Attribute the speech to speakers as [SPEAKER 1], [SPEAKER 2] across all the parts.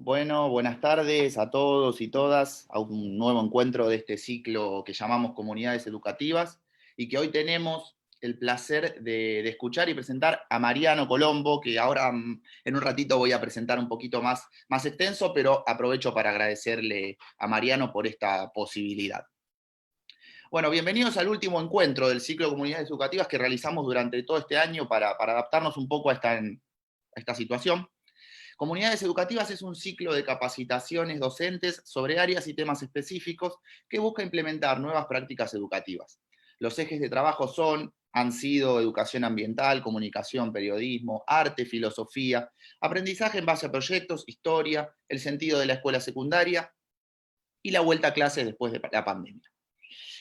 [SPEAKER 1] Bueno, buenas tardes a todos y todas, a un nuevo encuentro de este ciclo que llamamos Comunidades Educativas y que hoy tenemos el placer de escuchar y presentar a Mariano Colombo, que ahora en un ratito voy a presentar un poquito más extenso, pero aprovecho para agradecerle a Mariano por esta posibilidad. Bueno, bienvenidos al último encuentro del ciclo de Comunidades Educativas que realizamos durante todo este año para adaptarnos un poco a esta situación. Comunidades Educativas es un ciclo de capacitaciones docentes sobre áreas y temas específicos que busca implementar nuevas prácticas educativas. Los ejes de trabajo han sido educación ambiental, comunicación, periodismo, arte, filosofía, aprendizaje en base a proyectos, historia, el sentido de la escuela secundaria y la vuelta a clases después de la pandemia.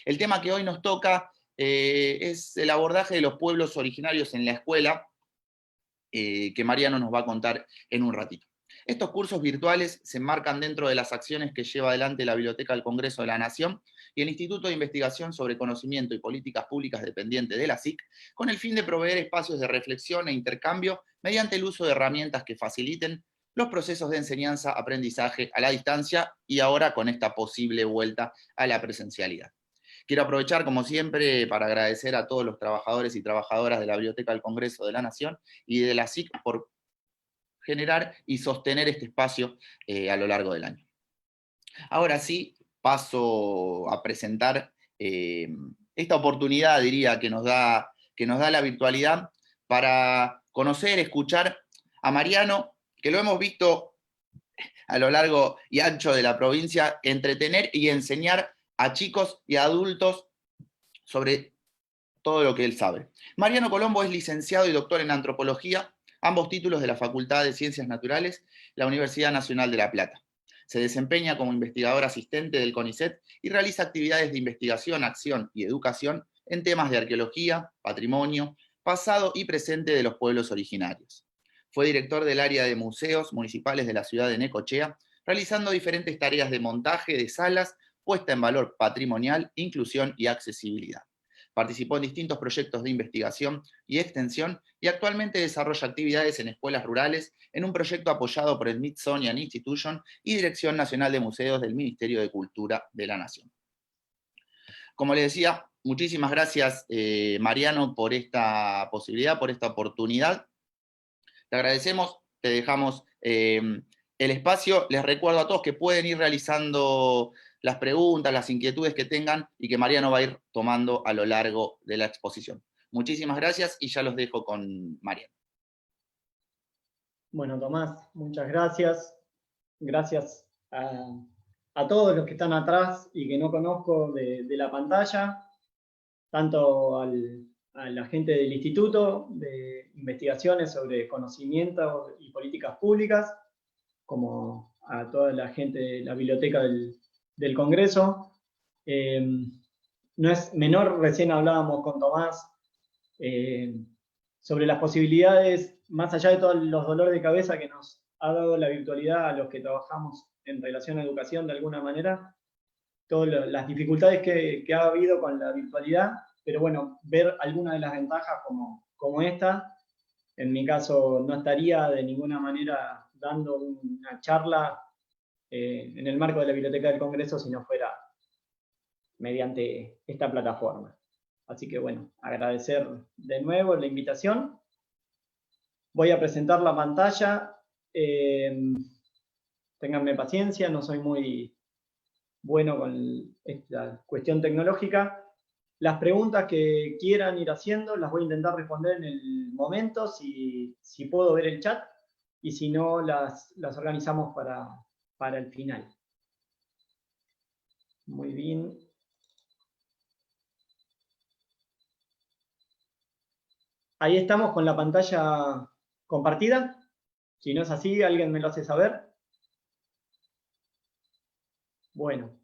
[SPEAKER 1] El tema que hoy nos toca es el abordaje de los pueblos originarios en la escuela, que Mariano nos va a contar en un ratito. Estos cursos virtuales se enmarcan dentro de las acciones que lleva adelante la Biblioteca del Congreso de la Nación y el Instituto de Investigación sobre Conocimiento y Políticas Públicas dependiente de la SIC, con el fin de proveer espacios de reflexión e intercambio mediante el uso de herramientas que faciliten los procesos de enseñanza-aprendizaje a la distancia y ahora con esta posible vuelta a la presencialidad. Quiero aprovechar, como siempre, para agradecer a todos los trabajadores y trabajadoras de la Biblioteca del Congreso de la Nación y de la SIC por generar y sostener este espacio a lo largo del año. Ahora sí, paso a presentar esta oportunidad, diría, que nos da la virtualidad para conocer, escuchar a Mariano, que lo hemos visto a lo largo y ancho de la provincia, entretener y enseñar a chicos y adultos sobre todo lo que él sabe. Mariano Colombo es licenciado y doctor en antropología, ambos títulos de la Facultad de Ciencias Naturales, la Universidad Nacional de La Plata. Se desempeña como investigador asistente del CONICET y realiza actividades de investigación, acción y educación en temas de arqueología, patrimonio, pasado y presente de los pueblos originarios. Fue director del área de museos municipales de la ciudad de Necochea, realizando diferentes tareas de montaje de salas, puesta en valor patrimonial, inclusión y accesibilidad. Participó en distintos proyectos de investigación y extensión y actualmente desarrolla actividades en escuelas rurales en un proyecto apoyado por el Smithsonian Institution y Dirección Nacional de Museos del Ministerio de Cultura de la Nación. Como les decía, muchísimas gracias, Mariano, por esta posibilidad, por esta oportunidad. Te agradecemos, te dejamos el espacio. Les recuerdo a todos que pueden ir realizando las preguntas, las inquietudes que tengan y que Mariano va a ir tomando a lo largo de la exposición. Muchísimas gracias y ya los dejo con Mariano.
[SPEAKER 2] Bueno, Tomás, muchas gracias. Gracias a todos los que están atrás y que no conozco de la pantalla, tanto a la gente del Instituto de Investigaciones sobre Conocimiento y Políticas Públicas, como a toda la gente de la Biblioteca del Congreso. No es menor, recién hablábamos con Tomás sobre las posibilidades, más allá de todos los dolores de cabeza que nos ha dado la virtualidad a los que trabajamos en relación a educación de alguna manera, todas las dificultades que ha habido con la virtualidad, pero bueno, ver algunas de las ventajas como esta. En mi caso no estaría de ninguna manera dando una charla en el marco de la Biblioteca del Congreso si no fuera mediante esta plataforma. Así que bueno, agradecer de nuevo la invitación. Voy a presentar la pantalla. Ténganme paciencia, no soy muy bueno con esta cuestión tecnológica. Las preguntas que quieran ir haciendo las voy a intentar responder en el momento, si puedo ver el chat, y si no, las organizamos para el final. Muy bien. Ahí estamos con la pantalla compartida. Si no es así, alguien me lo hace saber. Bueno.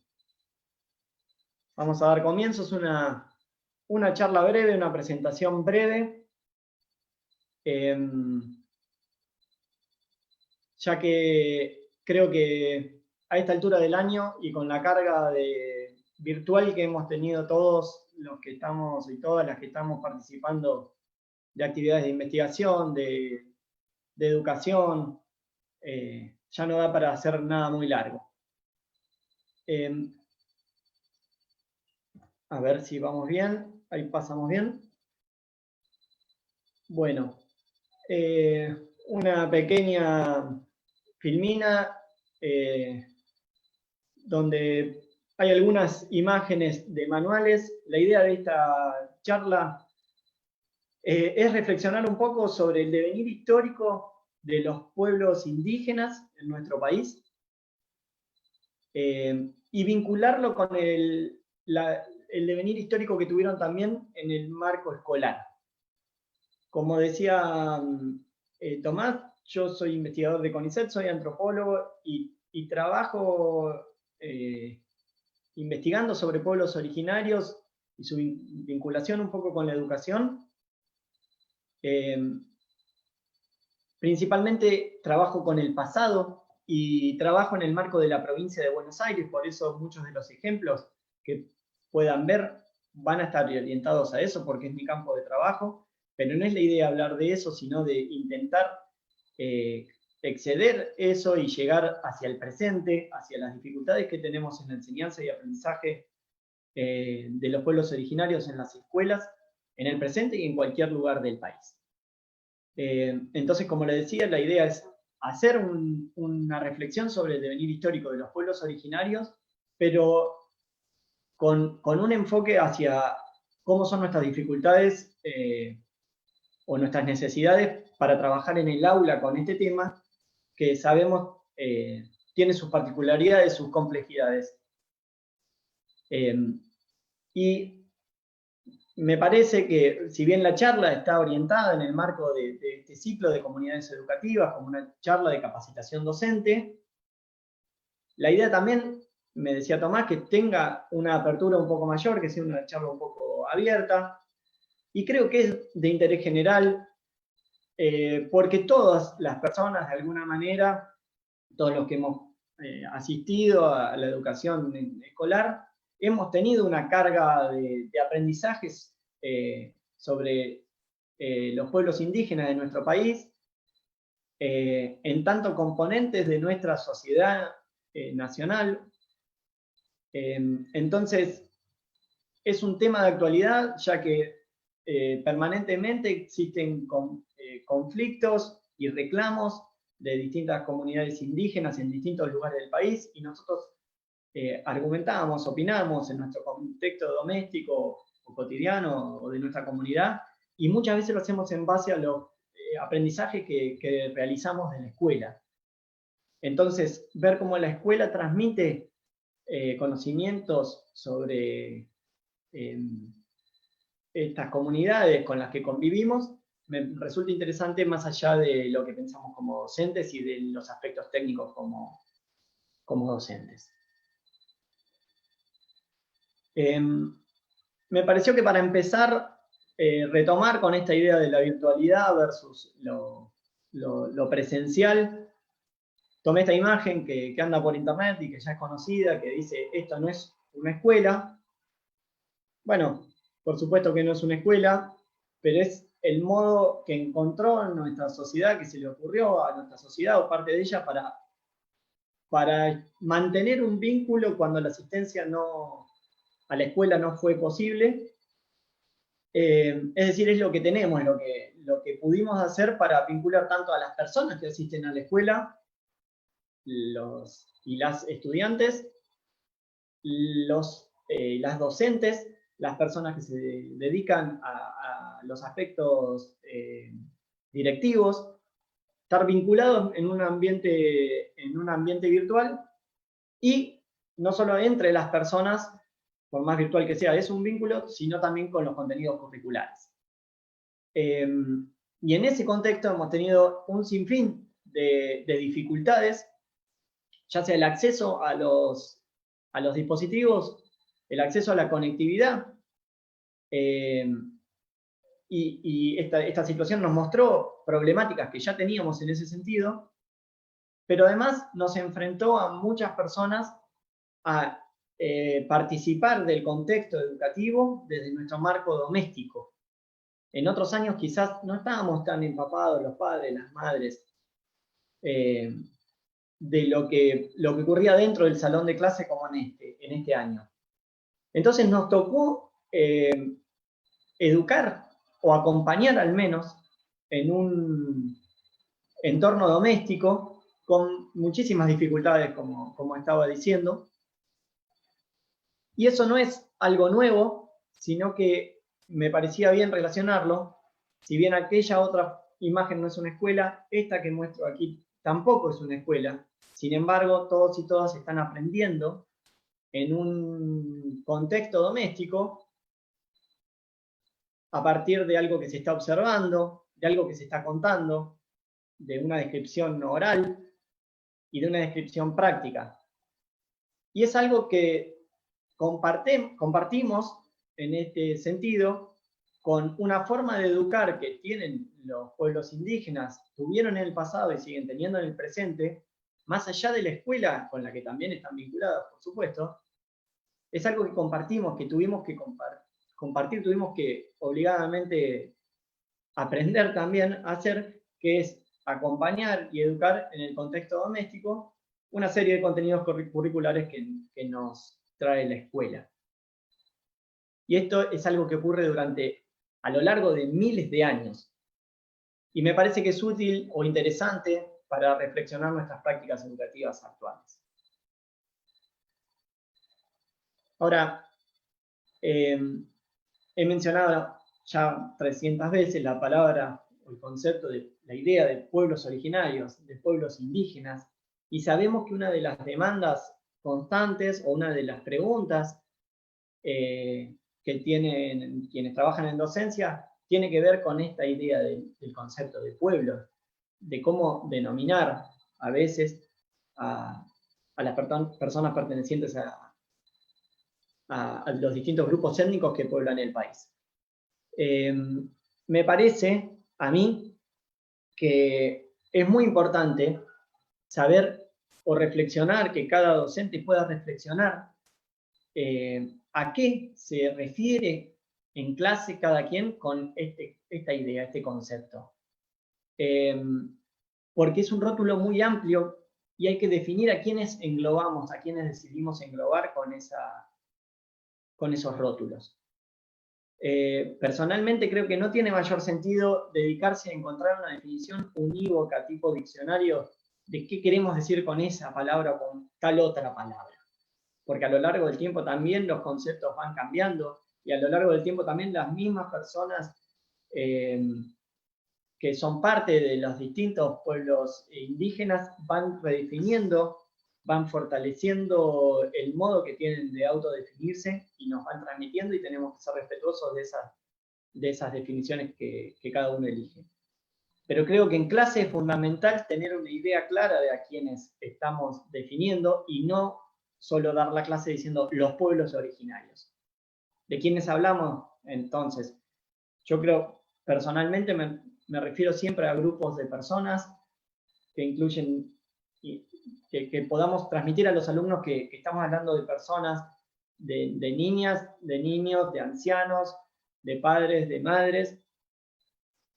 [SPEAKER 2] Vamos a dar comienzo. Es una charla breve, una presentación breve. Ya que creo que a esta altura del año y con la carga virtual que hemos tenido todos los que estamos y todas las que estamos participando de actividades de investigación, de educación, ya no da para hacer nada muy largo. A ver si vamos bien, ahí pasamos bien. Bueno, una pequeña filmina donde hay algunas imágenes de manuales. La idea de esta charla es reflexionar un poco sobre el devenir histórico de los pueblos indígenas en nuestro país y vincularlo con el devenir histórico que tuvieron también en el marco escolar. Como decía Tomás, yo soy investigador de CONICET, soy antropólogo y trabajo investigando sobre pueblos originarios y su vinculación un poco con la educación. Principalmente trabajo con el pasado y trabajo en el marco de la provincia de Buenos Aires, por eso muchos de los ejemplos que puedan ver van a estar orientados a eso, porque es mi campo de trabajo, pero no es la idea hablar de eso, sino de intentar exceder eso y llegar hacia el presente, hacia las dificultades que tenemos en la enseñanza y aprendizaje de los pueblos originarios en las escuelas, en el presente y en cualquier lugar del país. Entonces, como les decía, la idea es hacer una reflexión sobre el devenir histórico de los pueblos originarios, pero con un enfoque hacia cómo son nuestras dificultades o nuestras necesidades para trabajar en el aula con este tema, que sabemos tiene sus particularidades, sus complejidades. Y me parece que, si bien la charla está orientada en el marco de este ciclo de comunidades educativas, como una charla de capacitación docente, la idea también, me decía Tomás, que tenga una apertura un poco mayor, que sea una charla un poco abierta, y creo que es de interés general, porque todas las personas, de alguna manera, todos los que hemos asistido a la educación escolar, hemos tenido una carga de aprendizajes sobre los pueblos indígenas de nuestro país, en tanto componentes de nuestra sociedad nacional. Entonces, es un tema de actualidad, ya que permanentemente existen conflictos y reclamos de distintas comunidades indígenas en distintos lugares del país, y nosotros argumentamos, opinamos en nuestro contexto doméstico o cotidiano o de nuestra comunidad, y muchas veces lo hacemos en base a los aprendizajes que realizamos de la escuela. Entonces, ver cómo la escuela transmite conocimientos sobre estas comunidades con las que convivimos, me resulta interesante más allá de lo que pensamos como docentes y de los aspectos técnicos como docentes. Me pareció que para empezar, retomar con esta idea de la virtualidad versus lo presencial, tomé esta imagen que anda por internet y que ya es conocida, que dice: esto no es una escuela. Bueno, por supuesto que no es una escuela, pero es el modo que encontró nuestra sociedad, que se le ocurrió a nuestra sociedad o parte de ella para mantener un vínculo cuando la asistencia a la escuela no fue posible. Es decir, es lo que tenemos, lo que pudimos hacer para vincular tanto a las personas que asisten a la escuela, y las estudiantes, las docentes, las personas que se dedican a los aspectos directivos, estar vinculados en un ambiente virtual, y no solo entre las personas, por más virtual que sea, es un vínculo, sino también con los contenidos curriculares. Y en ese contexto hemos tenido un sinfín de dificultades, ya sea el acceso a los dispositivos, el acceso a la conectividad, y esta situación nos mostró problemáticas que ya teníamos en ese sentido, pero además nos enfrentó a muchas personas a participar del contexto educativo desde nuestro marco doméstico. En otros años quizás no estábamos tan empapados, los padres, las madres, de lo que ocurría dentro del salón de clase como en este año. Entonces nos tocó educar o acompañar al menos en un entorno doméstico con muchísimas dificultades, como estaba diciendo. Y eso no es algo nuevo, sino que me parecía bien relacionarlo. Si bien aquella otra imagen no es una escuela, esta que muestro aquí tampoco es una escuela. Sin embargo, todos y todas están aprendiendo en un contexto doméstico a partir de algo que se está observando, de algo que se está contando, de una descripción oral y de una descripción práctica. Y es algo que compartimos en este sentido con una forma de educar que tienen los pueblos indígenas, tuvieron en el pasado y siguen teniendo en el presente, más allá de la escuela con la que también están vinculados, por supuesto. Es algo que compartimos, que tuvimos que compartir, tuvimos que obligadamente aprender también a hacer, que es acompañar y educar en el contexto doméstico una serie de contenidos curriculares que nos trae la escuela. Y esto es algo que ocurre a lo largo de miles de años. Y me parece que es útil o interesante para reflexionar nuestras prácticas educativas actuales. Ahora, he mencionado ya 300 veces la palabra o el concepto de la idea de pueblos originarios, de pueblos indígenas, y sabemos que una de las demandas constantes o una de las preguntas que tienen quienes trabajan en docencia tiene que ver con esta idea del concepto de pueblo, de cómo denominar a veces a las personas pertenecientes a los distintos grupos étnicos que pueblan el país. Me parece a mí que es muy importante saber o reflexionar, que cada docente pueda reflexionar a qué se refiere en clase cada quien con esta idea, este concepto. Porque es un rótulo muy amplio y hay que definir a quiénes englobamos, a quiénes decidimos englobar con esos rótulos. Personalmente creo que no tiene mayor sentido dedicarse a encontrar una definición unívoca tipo diccionario de qué queremos decir con esa palabra o con tal otra palabra. Porque a lo largo del tiempo también los conceptos van cambiando y a lo largo del tiempo también las mismas personas que son parte de los distintos pueblos indígenas van redefiniendo, van fortaleciendo el modo que tienen de autodefinirse y nos van transmitiendo y tenemos que ser respetuosos de esas definiciones que cada uno elige. Pero creo que en clase es fundamental tener una idea clara de a quiénes estamos definiendo y no solo dar la clase diciendo los pueblos originarios. ¿De quiénes hablamos? Entonces, yo creo, personalmente me refiero siempre a grupos de personas que incluyen, que podamos transmitir a los alumnos que estamos hablando de personas, de niñas, de niños, de ancianos, de padres, de madres,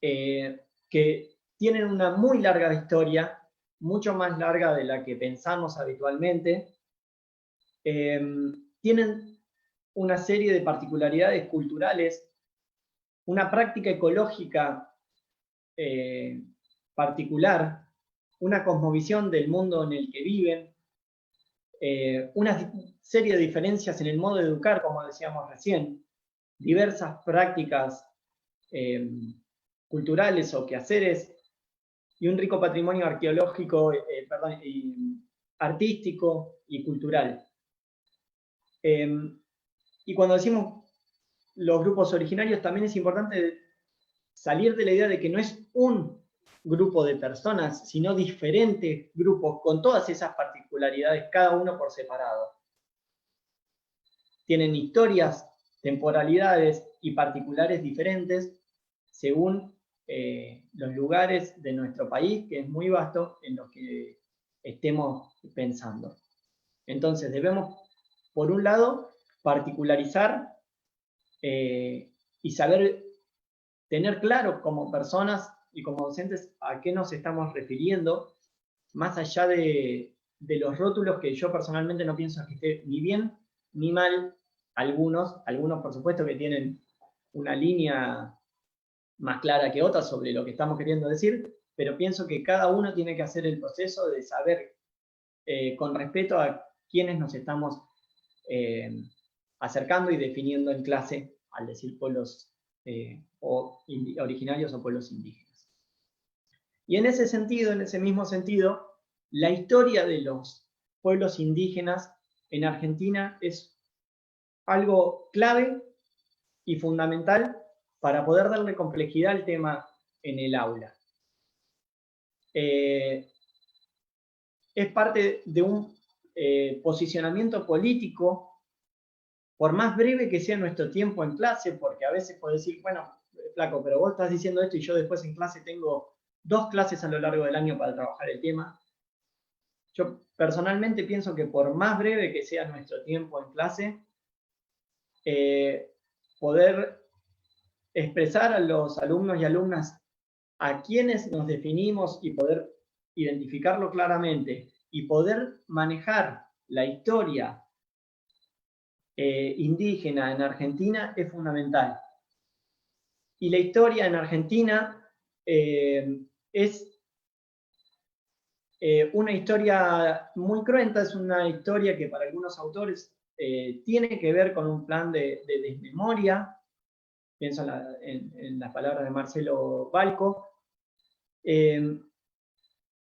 [SPEAKER 2] que tienen una muy larga historia, mucho más larga de la que pensamos habitualmente, tienen una serie de particularidades culturales, una práctica ecológica particular, una cosmovisión del mundo en el que viven, una serie de diferencias en el modo de educar, como decíamos recién, diversas prácticas culturales o quehaceres, y un rico patrimonio arqueológico, artístico y cultural. Y cuando decimos los grupos originarios, también es importante salir de la idea de que no es un grupo de personas, sino diferentes grupos con todas esas particularidades, cada uno por separado. Tienen historias, temporalidades y particulares diferentes según los lugares de nuestro país, que es muy vasto, en los que estemos pensando. Entonces debemos, por un lado, particularizar y saber tener claro como personas y como docentes a qué nos estamos refiriendo, más allá de de los rótulos que yo personalmente no pienso que esté ni bien ni mal. Algunos por supuesto que tienen una línea más clara que otras sobre lo que estamos queriendo decir, pero pienso que cada uno tiene que hacer el proceso de saber con respeto a quiénes nos estamos acercando y definiendo en clase al decir pueblos originarios o pueblos indígenas. Y en ese sentido, en ese mismo sentido, la historia de los pueblos indígenas en Argentina es algo clave y fundamental para poder darle complejidad al tema en el aula. Es parte de un posicionamiento político, por más breve que sea nuestro tiempo en clase, porque a veces puedo decir, bueno, flaco, pero vos estás diciendo esto y yo después en clase tengo 2 clases a lo largo del año para trabajar el tema. Yo personalmente pienso que por más breve que sea nuestro tiempo en clase, poder expresar a los alumnos y alumnas a quienes nos definimos y poder identificarlo claramente y poder manejar la historia indígena en Argentina es fundamental. Y la historia en Argentina es una historia muy cruenta, es una historia que para algunos autores tiene que ver con un plan de desmemoria. Pienso en las palabras de Marcelo Balco.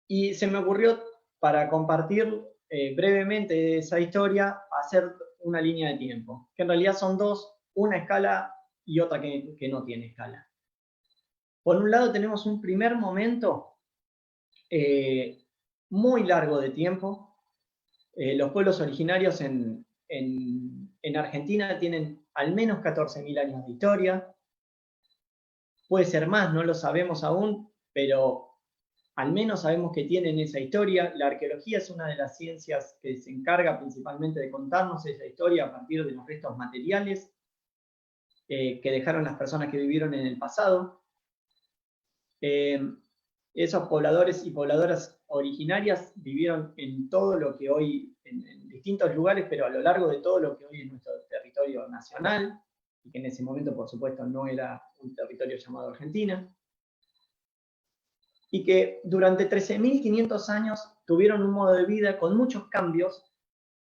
[SPEAKER 2] Y se me ocurrió, para compartir brevemente esa historia, hacer una línea de tiempo, que en realidad son 2, una escala y otra que no tiene escala. Por un lado tenemos un primer momento muy largo de tiempo. Los pueblos originarios en Argentina tienen al menos 14.000 años de historia. Puede ser más, no lo sabemos aún, pero al menos sabemos que tienen esa historia. La arqueología es una de las ciencias que se encarga principalmente de contarnos esa historia a partir de los restos materiales que dejaron las personas que vivieron en el pasado. Esos pobladores y pobladoras originarias vivieron en todo lo que hoy, en distintos lugares, pero a lo largo de todo lo que hoy es nuestro territorio nacional, y que en ese momento, por supuesto, no era un territorio llamado Argentina, y que durante 13.500 años tuvieron un modo de vida con muchos cambios,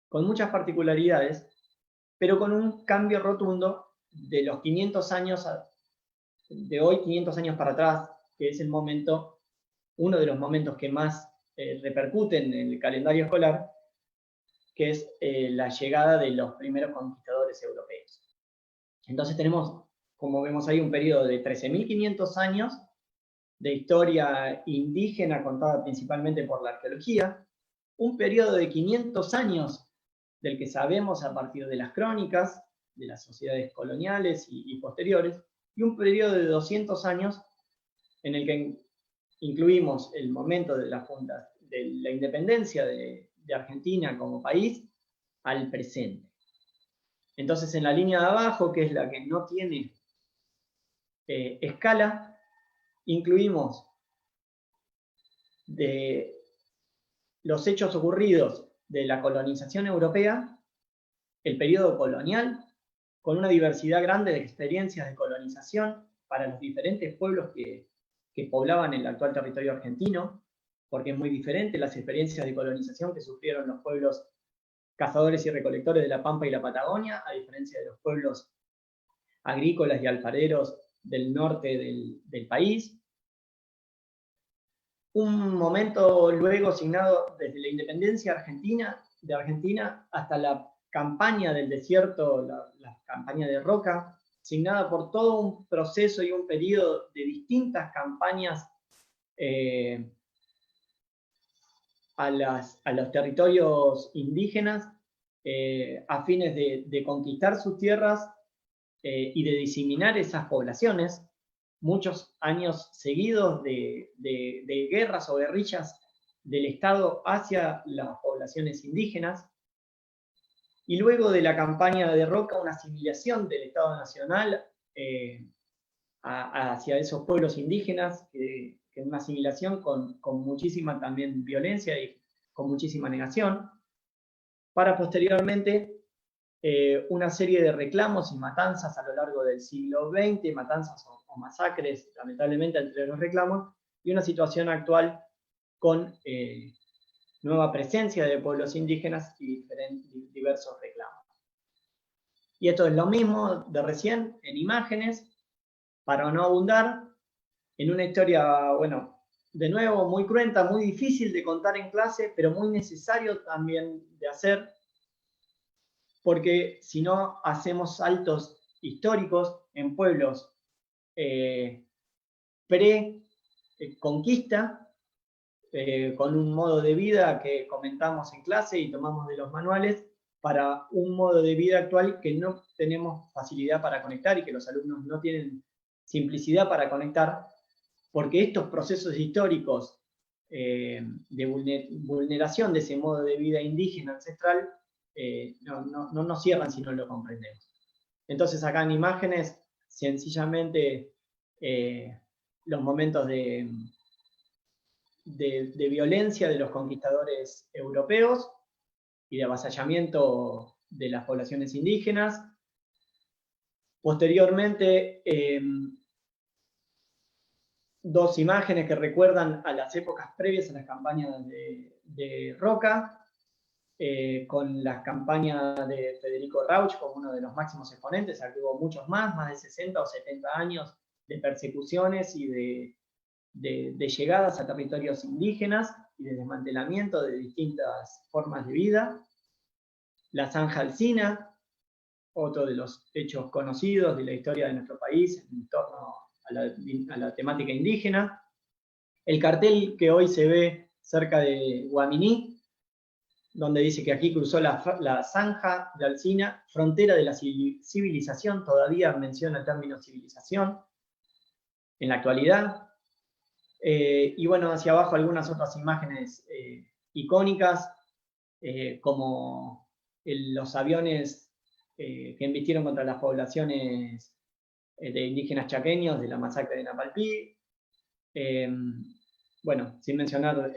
[SPEAKER 2] con muchas particularidades, pero con un cambio rotundo de los 500 años, de hoy 500 años para atrás, que es el momento, uno de los momentos que más repercuten en el calendario escolar, que es la llegada de los primeros conquistadores europeos. Entonces tenemos, como vemos ahí, un periodo de 13.500 años de historia indígena contada principalmente por la arqueología, un periodo de 500 años del que sabemos a partir de las crónicas, de las sociedades coloniales y posteriores, y un periodo de 200 años en el que incluimos el momento de la independencia de Argentina como país al presente. Entonces, en la línea de abajo, que es la que no tiene escala, incluimos de los hechos ocurridos de la colonización europea, el periodo colonial, con una diversidad grande de experiencias de colonización para los diferentes pueblos que poblaban el actual territorio argentino, porque es muy diferente las experiencias de colonización que sufrieron los pueblos cazadores y recolectores de la Pampa y la Patagonia, a diferencia de los pueblos agrícolas y alfareros del norte del país. Un momento luego signado desde la independencia de Argentina hasta la campaña del desierto, la campaña de Roca, signada por todo un proceso y un periodo de distintas campañas a los territorios indígenas a fines de conquistar sus tierras y de diseminar esas poblaciones. Muchos años seguidos de guerras o guerrillas del Estado hacia las poblaciones indígenas, y luego de la campaña de Roca, una asimilación del Estado Nacional hacia esos pueblos indígenas, que una asimilación con muchísima también violencia con muchísima negación, para posteriormente una serie de reclamos y matanzas a lo largo del siglo XX, matanzas o masacres, lamentablemente, entre los reclamos, y una situación actual con nueva presencia de pueblos indígenas y diversos reclamos. Y esto es lo mismo de recién, en imágenes, para no abundar, en una historia, bueno, de nuevo, muy cruenta, muy difícil de contar en clase, pero muy necesario también de hacer, porque si no hacemos saltos históricos en pueblos pre-conquista, con un modo de vida que comentamos en clase y tomamos de los manuales, para un modo de vida actual que no tenemos facilidad para conectar y que los alumnos no tienen simplicidad para conectar, porque estos procesos históricos de vulneración de ese modo de vida indígena ancestral no nos cierran si no lo comprendemos. Entonces acá en imágenes, sencillamente los momentos de violencia de los conquistadores europeos y de avasallamiento de las poblaciones indígenas. Posteriormente, dos imágenes que recuerdan a las épocas previas a las campañas de Roca, con la campaña de Federico Rauch como uno de los máximos exponentes. Aquí hubo muchos más de 60 o 70 años de persecuciones y de llegadas a territorios indígenas y de desmantelamiento de distintas formas de vida. La Zanja Alsina, otro de los hechos conocidos de la historia de nuestro país en torno a la temática indígena. El cartel que hoy se ve cerca de Guaminí, donde dice que aquí cruzó la Zanja de Alsina, frontera de la civilización, todavía menciona el término civilización en la actualidad. Y bueno, hacia abajo algunas otras imágenes icónicas, como los aviones que embistieron contra las poblaciones de indígenas chaqueños de la masacre de Napalpí. Bueno, sin mencionar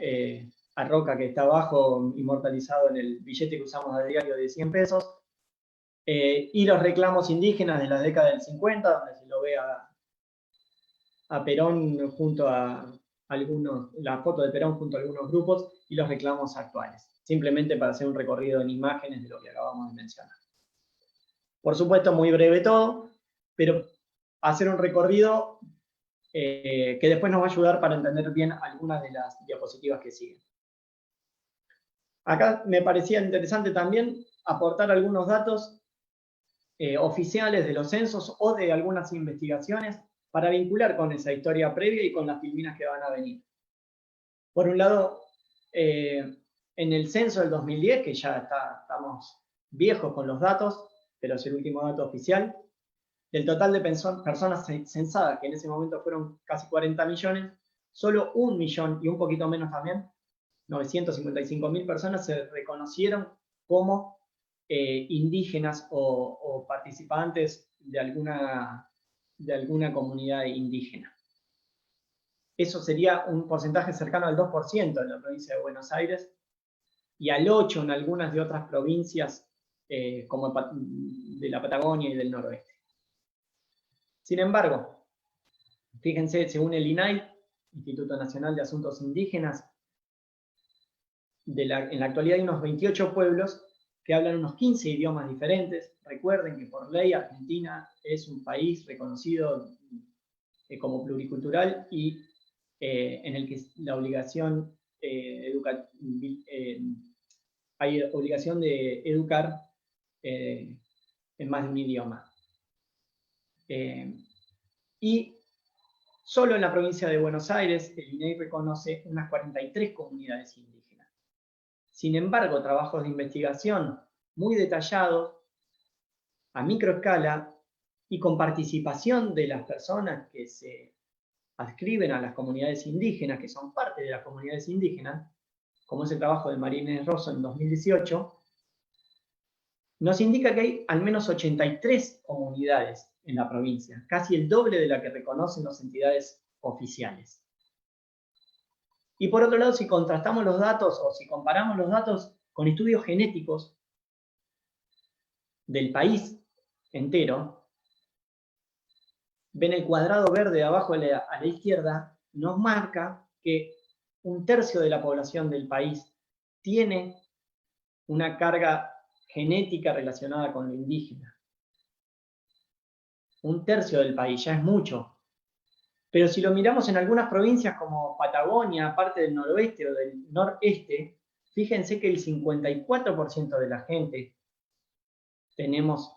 [SPEAKER 2] a Roca, que está abajo, inmortalizado en el billete que usamos a diario de 100 pesos. Y los reclamos indígenas de la década del 50, donde se lo ve a Perón junto a la foto de Perón junto a algunos grupos, y los reclamos actuales, simplemente para hacer un recorrido en imágenes de lo que acabamos de mencionar. Por supuesto, muy breve todo, pero hacer un recorrido que después nos va a ayudar para entender bien algunas de las diapositivas que siguen. Acá me parecía interesante también aportar algunos datos oficiales de los censos o de algunas investigaciones para vincular con esa historia previa y con las filminas que van a venir. Por un lado, en el censo del 2010, que ya estamos viejos con los datos, pero es el último dato oficial, del total de personas censadas, que en ese momento fueron casi 40 millones, solo 1 millón y un poquito menos también, 955.000 personas se reconocieron como indígenas o participantes de alguna comunidad indígena. Eso sería un porcentaje cercano al 2% en la provincia de Buenos Aires y al 8% en algunas de otras provincias como de la Patagonia y del noroeste. Sin embargo, fíjense, según el INAI, Instituto Nacional de Asuntos Indígenas, en la actualidad hay unos 28 pueblos que hablan unos 15 idiomas diferentes. Recuerden que por ley Argentina es un país reconocido como pluricultural y en el que la obligación hay obligación de educar en más de un idioma. Y solo en la provincia de Buenos Aires el INAI reconoce unas 43 comunidades indígenas. Sin embargo, trabajos de investigación muy detallados, a microescala y con participación de las personas que se adscriben a las comunidades indígenas, que son parte de las comunidades indígenas, como es el trabajo de María Inés Rosso en 2018, nos indica que hay al menos 83 comunidades en la provincia, casi el doble de la que reconocen las entidades oficiales. Y por otro lado, si contrastamos los datos o si comparamos los datos con estudios genéticos del país entero, ven el cuadrado verde abajo a la izquierda, nos marca que 1/3 de la población del país tiene una carga genética relacionada con lo indígena. 1/3 del país, ya es mucho. Pero si lo miramos en algunas provincias como Patagonia, parte del noroeste o del noreste, fíjense que el 54% de la gente tenemos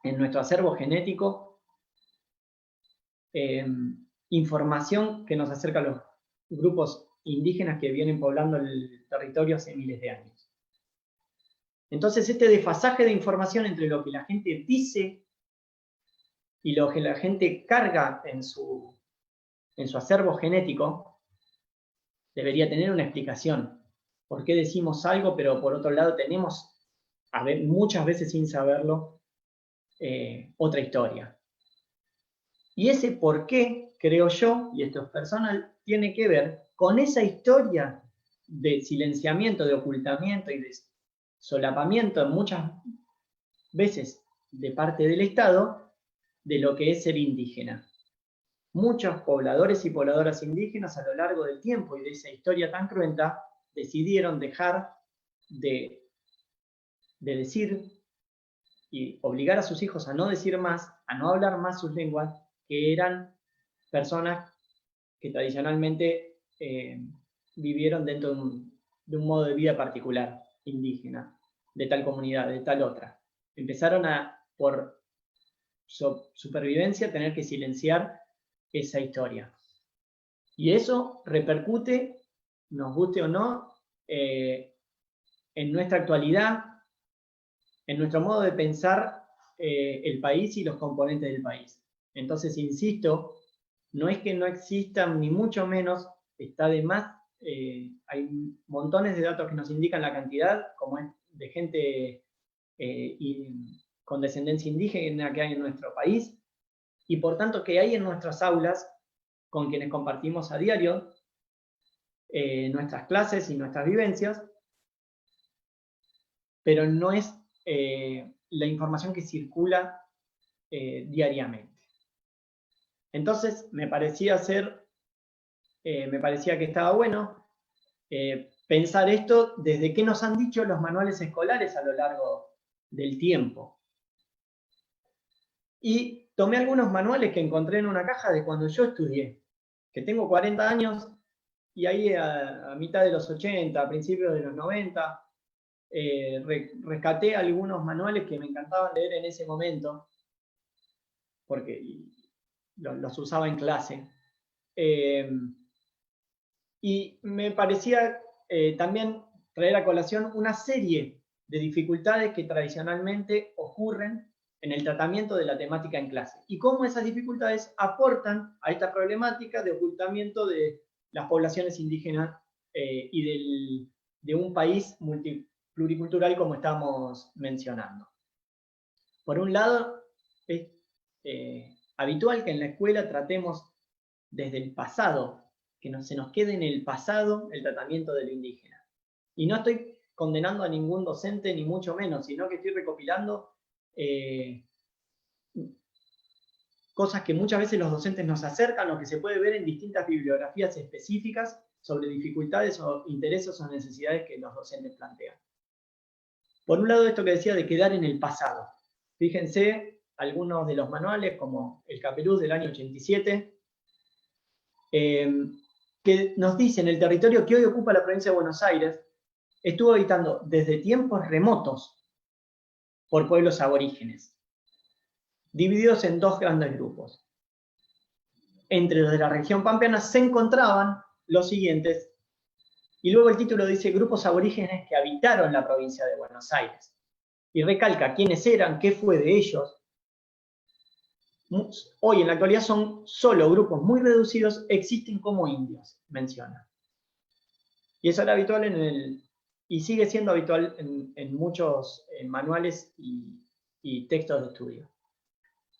[SPEAKER 2] en nuestro acervo genético información que nos acerca a los grupos indígenas que vienen poblando el territorio hace miles de años. Entonces, este desfasaje de información entre lo que la gente dice y lo que la gente carga en su acervo genético debería tener una explicación. ¿Por qué decimos algo, pero por otro lado tenemos, muchas veces sin saberlo, otra historia? Y ese por qué, creo yo, y esto es personal, tiene que ver con esa historia de silenciamiento, de ocultamiento y de solapamiento muchas veces de parte del Estado de lo que es ser indígena. Muchos pobladores y pobladoras indígenas a lo largo del tiempo y de esa historia tan cruenta decidieron dejar de decir y obligar a sus hijos a no decir más, a no hablar más sus lenguas, que eran personas que tradicionalmente vivieron dentro de un modo de vida particular, indígena, de tal comunidad, de tal otra. Empezaron por supervivencia, tener que silenciar esa historia. Y eso repercute, nos guste o no, en nuestra actualidad, en nuestro modo de pensar el país y los componentes del país. Entonces, insisto, no es que no existan, ni mucho menos, está de más, hay montones de datos que nos indican la cantidad, como es de gente con descendencia indígena que hay en nuestro país, y por tanto que hay en nuestras aulas, con quienes compartimos a diario nuestras clases y nuestras vivencias, pero no es la información que circula diariamente. Entonces, me parecía que estaba bueno pensar esto desde qué nos han dicho los manuales escolares a lo largo del tiempo. Y tomé algunos manuales que encontré en una caja de cuando yo estudié, que tengo 40 años, y ahí a mitad de los 80, a principios de los 90, rescaté algunos manuales que me encantaban leer en ese momento, porque los usaba en clase. Y me parecía también traer a colación una serie de dificultades que tradicionalmente ocurren en el tratamiento de la temática en clase, y cómo esas dificultades aportan a esta problemática de ocultamiento de las poblaciones indígenas y de un país pluricultural como estamos mencionando. Por un lado, es habitual que en la escuela tratemos desde el pasado, que se nos quede en el pasado el tratamiento de lo indígena. Y no estoy condenando a ningún docente, ni mucho menos, sino que estoy recopilando cosas que muchas veces los docentes nos acercan o que se puede ver en distintas bibliografías específicas sobre dificultades o intereses o necesidades que los docentes plantean. Por un lado, esto que decía de quedar en el pasado. Fíjense, algunos de los manuales, como el Capeluz del año 87, que nos dicen el territorio que hoy ocupa la provincia de Buenos Aires estuvo habitando desde tiempos remotos por pueblos aborígenes, divididos en dos grandes grupos. Entre los de la región pampeana se encontraban los siguientes, y luego el título dice grupos aborígenes que habitaron la provincia de Buenos Aires, y recalca quiénes eran, qué fue de ellos. Hoy en la actualidad son solo grupos muy reducidos, existen como indios, menciona. Y eso era habitual y sigue siendo habitual en muchos manuales y textos de estudio.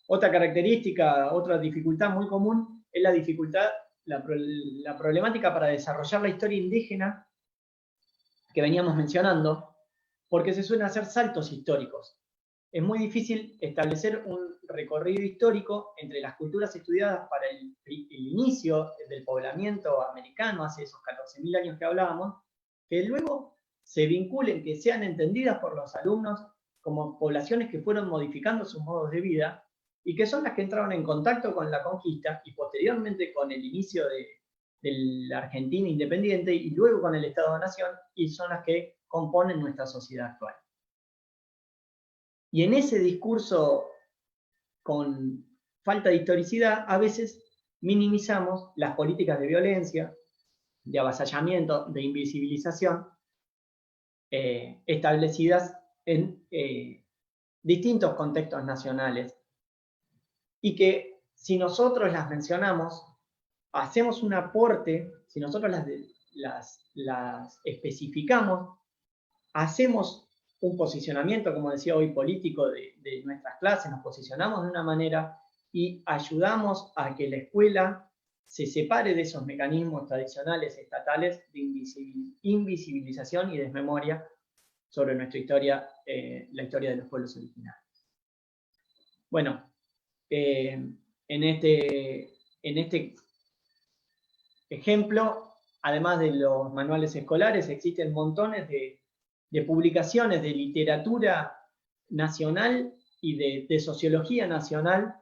[SPEAKER 2] Otra característica, otra dificultad muy común es la dificultad la problemática para desarrollar la historia indígena que veníamos mencionando, porque se suelen hacer saltos históricos. Es muy difícil establecer un recorrido histórico entre las culturas estudiadas para el inicio del poblamiento americano, hace esos 14.000 años que hablábamos, que luego se vinculen, que sean entendidas por los alumnos como poblaciones que fueron modificando sus modos de vida y que son las que entraron en contacto con la conquista y posteriormente con el inicio de la Argentina independiente y luego con el Estado-Nación, y son las que componen nuestra sociedad actual. Y en ese discurso con falta de historicidad, a veces minimizamos las políticas de violencia, de avasallamiento, de invisibilización, establecidas en distintos contextos nacionales, y que si nosotros las mencionamos, hacemos un aporte, si nosotros las especificamos, hacemos un posicionamiento, como decía hoy, político de nuestras clases, nos posicionamos de una manera y ayudamos a que la escuela se separe de esos mecanismos tradicionales estatales de invisibilización y desmemoria sobre nuestra historia, la historia de los pueblos originarios. Bueno, en este ejemplo, además de los manuales escolares, existen montones de publicaciones de literatura nacional y de sociología nacional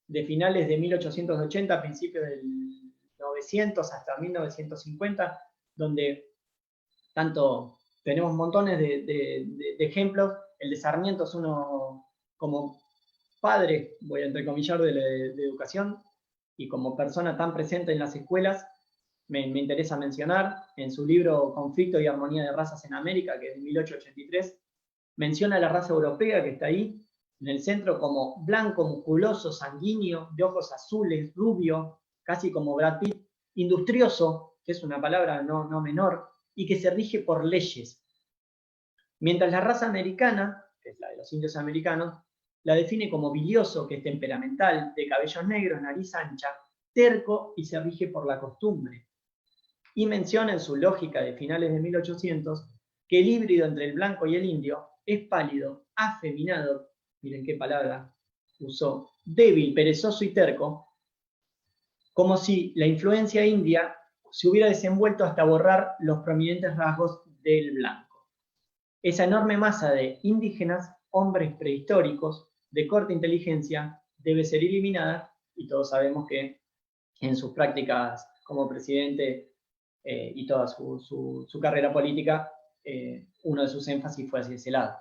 [SPEAKER 2] de finales de 1880 a principios del 900 hasta 1950, donde tanto tenemos montones de ejemplos. El de Sarmiento es uno, como padre, voy a entrecomillar, de educación, y como persona tan presente en las escuelas, me interesa mencionar. En su libro Conflicto y Armonía de Razas en América, que es de 1883, menciona a la raza europea que está ahí, en el centro, como blanco, musculoso, sanguíneo, de ojos azules, rubio, casi como Brad Pitt, industrioso, que es una palabra no menor, y que se rige por leyes. Mientras la raza americana, que es la de los indios americanos, la define como bilioso, que es temperamental, de cabellos negros, nariz ancha, terco y se rige por la costumbre. Y menciona en su lógica de finales de 1800 que el híbrido entre el blanco y el indio es pálido, afeminado, miren qué palabra usó, débil, perezoso y terco, como si la influencia india se hubiera desenvuelto hasta borrar los prominentes rasgos del blanco. Esa enorme masa de indígenas, hombres prehistóricos, de corta inteligencia, debe ser eliminada, y todos sabemos que en sus prácticas como presidente y toda su carrera política, uno de sus énfasis fue hacia ese lado.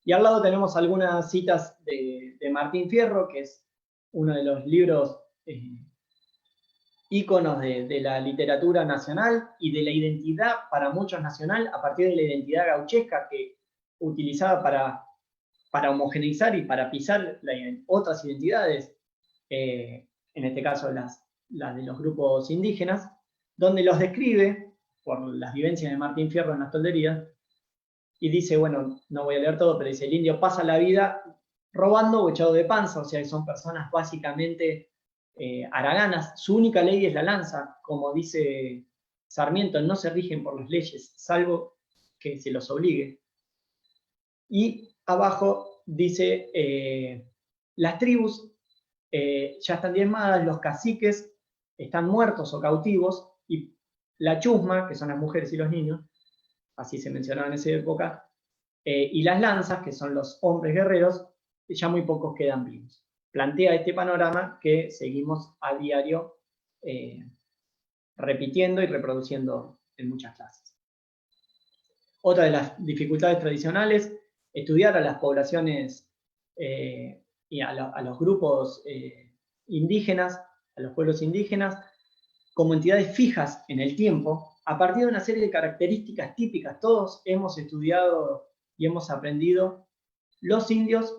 [SPEAKER 2] Y al lado tenemos algunas citas de Martín Fierro, que es uno de los libros íconos de la literatura nacional y de la identidad para muchos nacional, a partir de la identidad gauchesca que utilizaba para homogeneizar y para pisar otras identidades, en este caso las de los grupos indígenas, donde los describe por las vivencias de Martín Fierro en las tolderías, y dice, bueno, no voy a leer todo, pero dice, el indio pasa la vida robando o echado de panza, o sea, que son personas básicamente haraganas. Su única ley es la lanza, como dice Sarmiento, no se rigen por las leyes, salvo que se los obligue. Y abajo dice, las tribus ya están diezmadas, los caciques están muertos o cautivos, y la chusma, que son las mujeres y los niños, así se mencionaba en esa época, y las lanzas, que son los hombres guerreros, ya muy pocos quedan vivos. Plantea este panorama que seguimos a diario repitiendo y reproduciendo en muchas clases. Otra de las dificultades tradicionales, estudiar a las poblaciones y a los grupos indígenas, a los pueblos indígenas, como entidades fijas en el tiempo, a partir de una serie de características típicas. Todos hemos estudiado y hemos aprendido los indios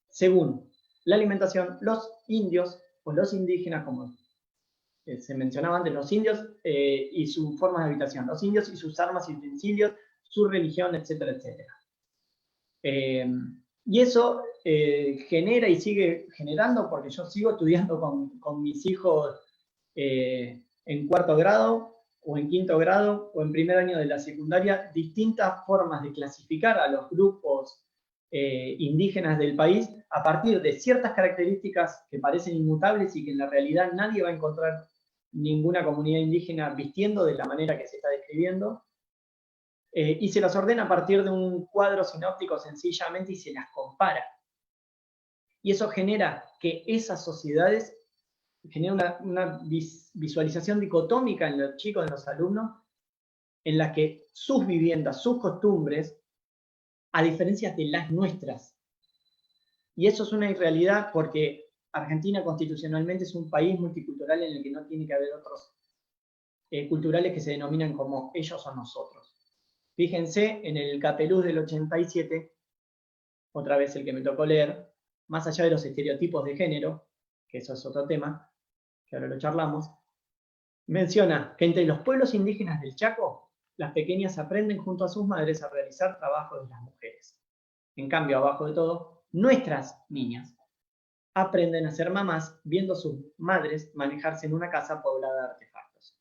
[SPEAKER 2] según la alimentación, los indios o los indígenas, como se mencionaba antes, los indios y sus formas de habitación, los indios y sus armas y utensilios, su religión, etcétera, etcétera. Y eso genera y sigue generando, porque yo sigo estudiando con mis hijos en cuarto grado, o en quinto grado, o en primer año de la secundaria, distintas formas de clasificar a los grupos indígenas del país a partir de ciertas características que parecen inmutables y que en la realidad nadie va a encontrar ninguna comunidad indígena vistiendo de la manera que se está describiendo, y se las ordena a partir de un cuadro sinóptico sencillamente y se las compara. Y eso genera que esas sociedades genera una visualización dicotómica en los chicos, en los alumnos, en la que sus viviendas, sus costumbres, a diferencia de las nuestras. Y eso es una irrealidad porque Argentina constitucionalmente es un país multicultural en el que no tiene que haber otros culturales que se denominan como ellos o nosotros. Fíjense en el Capeluz del 87, otra vez el que me tocó leer, más allá de los estereotipos de género, que eso es otro tema, que ahora lo charlamos, menciona que entre los pueblos indígenas del Chaco, las pequeñas aprenden junto a sus madres a realizar trabajos de las mujeres. En cambio, abajo de todo, nuestras niñas aprenden a ser mamás viendo a sus madres manejarse en una casa poblada de artefactos.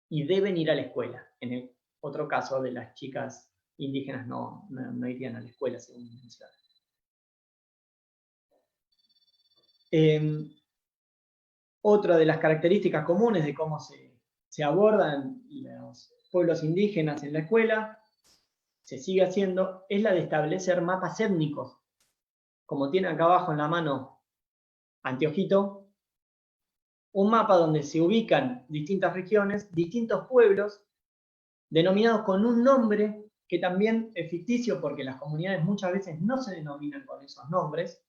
[SPEAKER 2] Y deben ir a la escuela. En el otro caso de las chicas indígenas no irían a la escuela, según menciona. Otra de las características comunes de cómo se abordan los pueblos indígenas en la escuela, se sigue haciendo, es la de establecer mapas étnicos. Como tiene acá abajo en la mano Anteojito, un mapa donde se ubican distintas regiones, distintos pueblos, denominados con un nombre que también es ficticio porque las comunidades muchas veces no se denominan con esos nombres,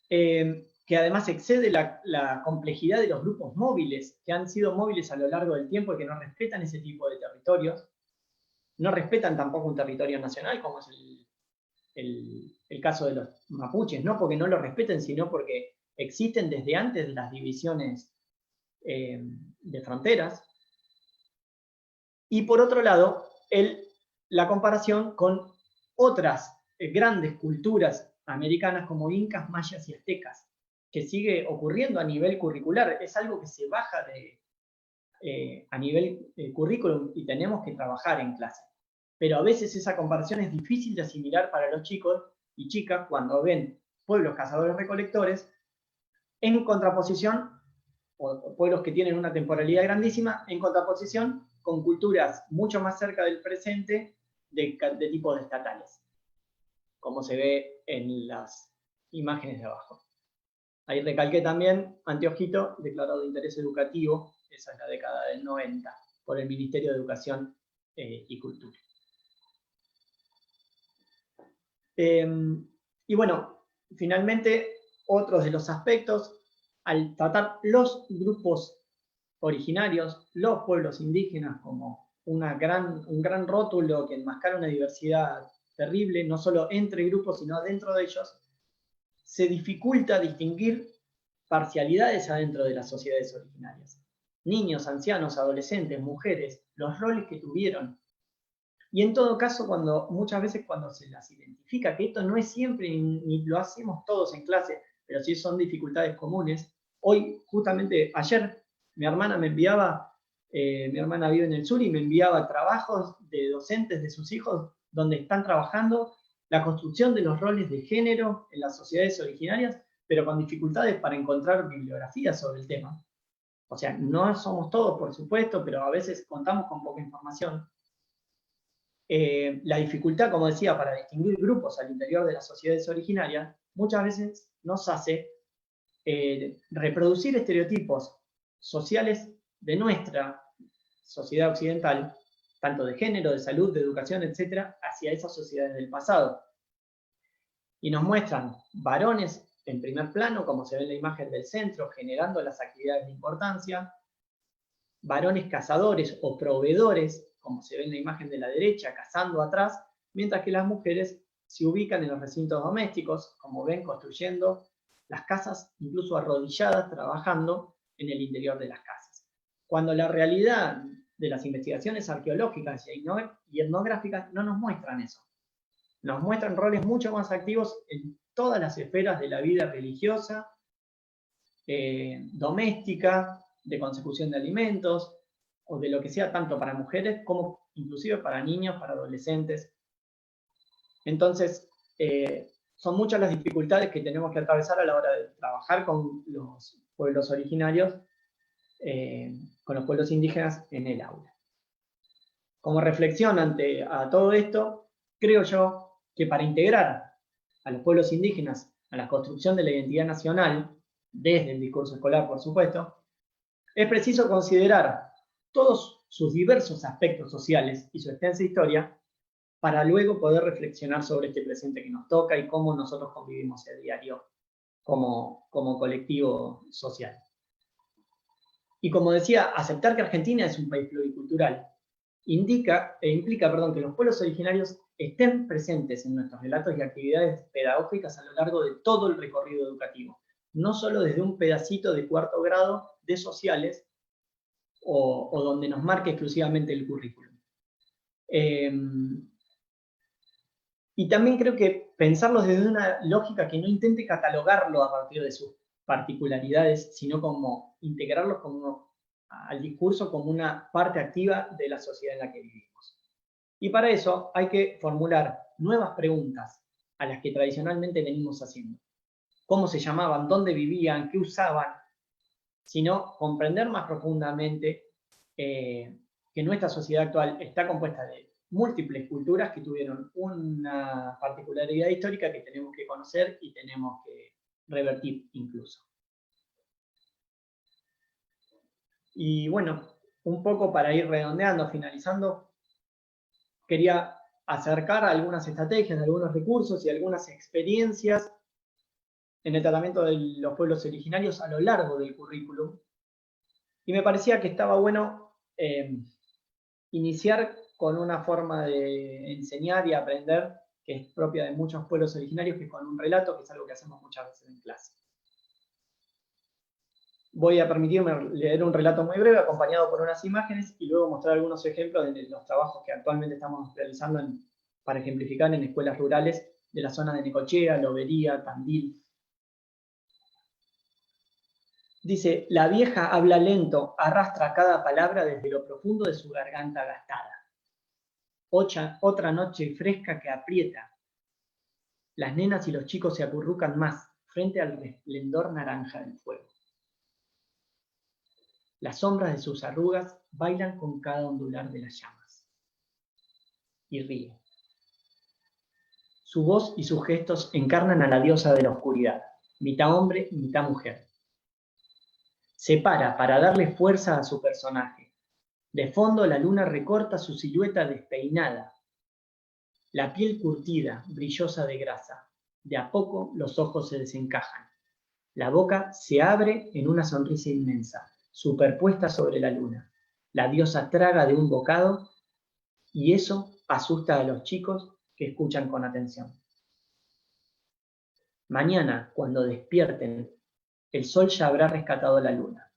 [SPEAKER 2] que además excede la complejidad de los grupos móviles, que han sido móviles a lo largo del tiempo y que no respetan ese tipo de territorios, no respetan tampoco un territorio nacional, como es el caso de los mapuches, no porque no lo respeten, sino porque existen desde antes de las divisiones de fronteras. Y por otro lado, la comparación con otras grandes culturas americanas como incas, mayas y aztecas, que sigue ocurriendo a nivel curricular. Es algo que se baja a nivel currículum y tenemos que trabajar en clase. Pero a veces esa comparación es difícil de asimilar para los chicos y chicas cuando ven pueblos cazadores-recolectores en contraposición, o pueblos que tienen una temporalidad grandísima, en contraposición con culturas mucho más cerca del presente de tipos estatales, como se ve en las imágenes de abajo. Ahí recalqué también Anteojito, declarado de interés educativo, esa es la década del 90, por el Ministerio de Educación y Cultura. Y bueno, finalmente, otros de los aspectos, al tratar los grupos originarios, los pueblos indígenas, como un gran rótulo que enmascara una diversidad terrible, no solo entre grupos, sino dentro de ellos, se dificulta distinguir parcialidades adentro de las sociedades originarias. Niños, ancianos, adolescentes, mujeres, los roles que tuvieron. Y en todo caso, muchas veces cuando se las identifica, que esto no es siempre, ni lo hacemos todos en clase, pero sí son dificultades comunes. Hoy, justamente ayer, mi hermana me enviaba, mi hermana vive en el sur y me enviaba trabajos de docentes de sus hijos donde están trabajando la construcción de los roles de género en las sociedades originarias, pero con dificultades para encontrar bibliografía sobre el tema. O sea, no somos todos, por supuesto, pero a veces contamos con poca información. La dificultad, como decía, para distinguir grupos al interior de las sociedades originarias, muchas veces nos hace reproducir estereotipos sociales de nuestra sociedad occidental, tanto de género, de salud, de educación, etcétera, hacia esas sociedades del pasado. Y nos muestran varones en primer plano, como se ve en la imagen del centro, generando las actividades de importancia, varones cazadores o proveedores, como se ve en la imagen de la derecha, cazando atrás, mientras que las mujeres se ubican en los recintos domésticos, como ven, construyendo las casas, incluso arrodilladas, trabajando en el interior de las casas. Cuando la realidad de las investigaciones arqueológicas y etnográficas no nos muestran eso. Nos muestran roles mucho más activos en todas las esferas de la vida religiosa, doméstica, de consecución de alimentos, o de lo que sea, tanto para mujeres como inclusive para niños, para adolescentes. Entonces, son muchas las dificultades que tenemos que atravesar a la hora de trabajar con los pueblos originarios, con los pueblos indígenas en el aula. Como reflexión ante a todo esto, creo yo que para integrar a los pueblos indígenas a la construcción de la identidad nacional, desde el discurso escolar, por supuesto, es preciso considerar todos sus diversos aspectos sociales y su extensa historia para luego poder reflexionar sobre este presente que nos toca y cómo nosotros convivimos a diario como colectivo social. Y como decía, aceptar que Argentina es un país pluricultural implica que los pueblos originarios estén presentes en nuestros relatos y actividades pedagógicas a lo largo de todo el recorrido educativo, no solo desde un pedacito de cuarto grado de sociales o donde nos marque exclusivamente el currículum. Y también creo que pensarlo desde una lógica que no intente catalogarlo a partir de sus particularidades, sino como integrarlos al discurso como una parte activa de la sociedad en la que vivimos. Y para eso hay que formular nuevas preguntas a las que tradicionalmente venimos haciendo. ¿Cómo se llamaban? ¿Dónde vivían? ¿Qué usaban? Sino comprender más profundamente que nuestra sociedad actual está compuesta de múltiples culturas que tuvieron una particularidad histórica que tenemos que conocer y tenemos que revertir incluso. Y bueno, un poco para ir redondeando, finalizando, quería acercar algunas estrategias, algunos recursos y algunas experiencias en el tratamiento de los pueblos originarios a lo largo del currículum. Y me parecía que estaba bueno iniciar con una forma de enseñar y aprender que es propia de muchos pueblos originarios, que es con un relato, que es algo que hacemos muchas veces en clase. Voy a permitirme leer un relato muy breve, acompañado por unas imágenes, y luego mostrar algunos ejemplos de los trabajos que actualmente estamos realizando para ejemplificar en escuelas rurales de la zona de Necochea, Lobería, Tandil. Dice, la vieja habla lento, arrastra cada palabra desde lo profundo de su garganta gastada. Otra noche fresca que aprieta. Las nenas y los chicos se acurrucan más frente al resplendor naranja del fuego. Las sombras de sus arrugas bailan con cada ondular de las llamas. Y ríe. Su voz y sus gestos encarnan a la diosa de la oscuridad, mitad hombre y mitad mujer. Se para darle fuerza a su personaje. De fondo la luna recorta su silueta despeinada. La piel curtida, brillosa de grasa. De a poco los ojos se desencajan. La boca se abre en una sonrisa inmensa, superpuesta sobre la luna. La diosa traga de un bocado y eso asusta a los chicos que escuchan con atención. Mañana, cuando despierten, el sol ya habrá rescatado la luna.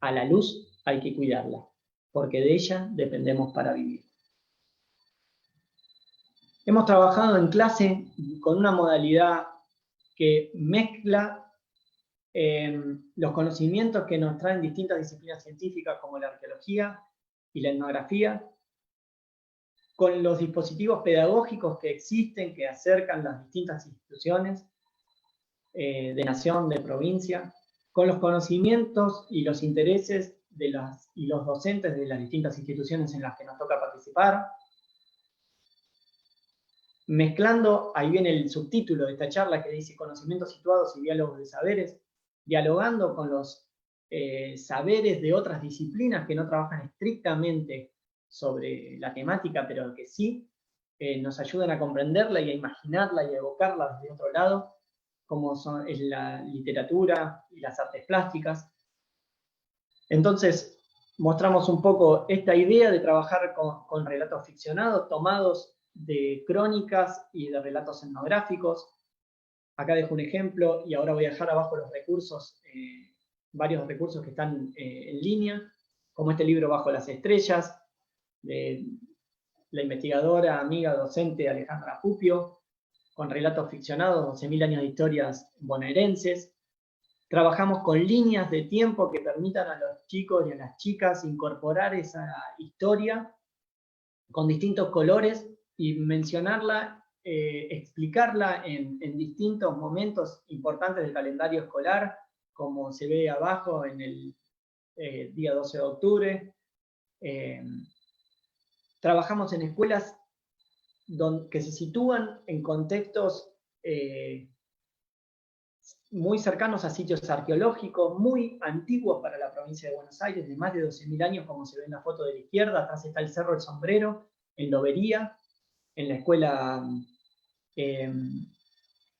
[SPEAKER 2] A la luz hay que cuidarla, porque de ella dependemos para vivir. Hemos trabajado en clase con una modalidad que mezcla los conocimientos que nos traen distintas disciplinas científicas como la arqueología y la etnografía, con los dispositivos pedagógicos que existen, que acercan las distintas instituciones de nación, de provincia, con los conocimientos y los intereses de los docentes de las distintas instituciones en las que nos toca participar, mezclando, ahí viene el subtítulo de esta charla que dice conocimientos situados y diálogos de saberes, dialogando con los saberes de otras disciplinas que no trabajan estrictamente sobre la temática, pero que sí nos ayudan a comprenderla y a imaginarla y a evocarla desde otro lado, como es la literatura y las artes plásticas. Entonces, mostramos un poco esta idea de trabajar con relatos ficcionados, tomados de crónicas y de relatos etnográficos. Acá dejo un ejemplo y ahora voy a dejar abajo los recursos, varios recursos que están en línea, como este libro Bajo las Estrellas, de la investigadora, amiga, docente Alejandra Pupio, con relatos ficcionados, 12.000 años de historias bonaerenses. Trabajamos con líneas de tiempo que permitan a los chicos y a las chicas incorporar esa historia con distintos colores y mencionarla, explicarla en distintos momentos importantes del calendario escolar, como se ve abajo en el día 12 de octubre. Trabajamos en escuelas que se sitúan en contextos muy cercanos a sitios arqueológicos, muy antiguos para la provincia de Buenos Aires, de más de 12.000 años, como se ve en la foto de la izquierda. Atrás está el Cerro del Sombrero, en Lobería, en la escuela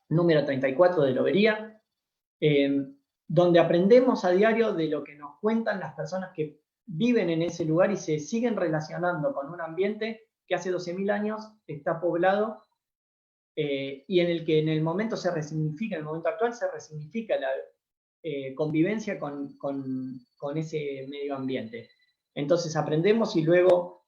[SPEAKER 2] número 34 de Lobería, donde aprendemos a diario de lo que nos cuentan las personas que viven en ese lugar y se siguen relacionando con un ambiente que hace 12.000 años está poblado, y en el que en el momento se resignifica, en el momento actual se resignifica la convivencia con ese medio ambiente. Entonces aprendemos y luego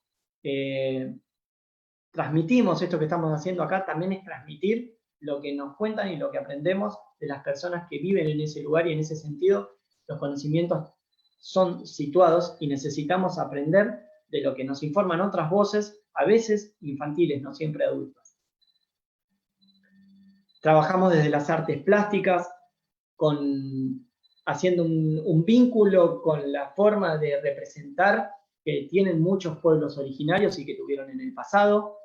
[SPEAKER 2] transmitimos. Esto que estamos haciendo acá también es transmitir lo que nos cuentan y lo que aprendemos de las personas que viven en ese lugar, y en ese sentido los conocimientos son situados y necesitamos aprender de lo que nos informan otras voces, a veces infantiles, no siempre adultas. Trabajamos desde las artes plásticas, haciendo un vínculo con la forma de representar que tienen muchos pueblos originarios y que tuvieron en el pasado.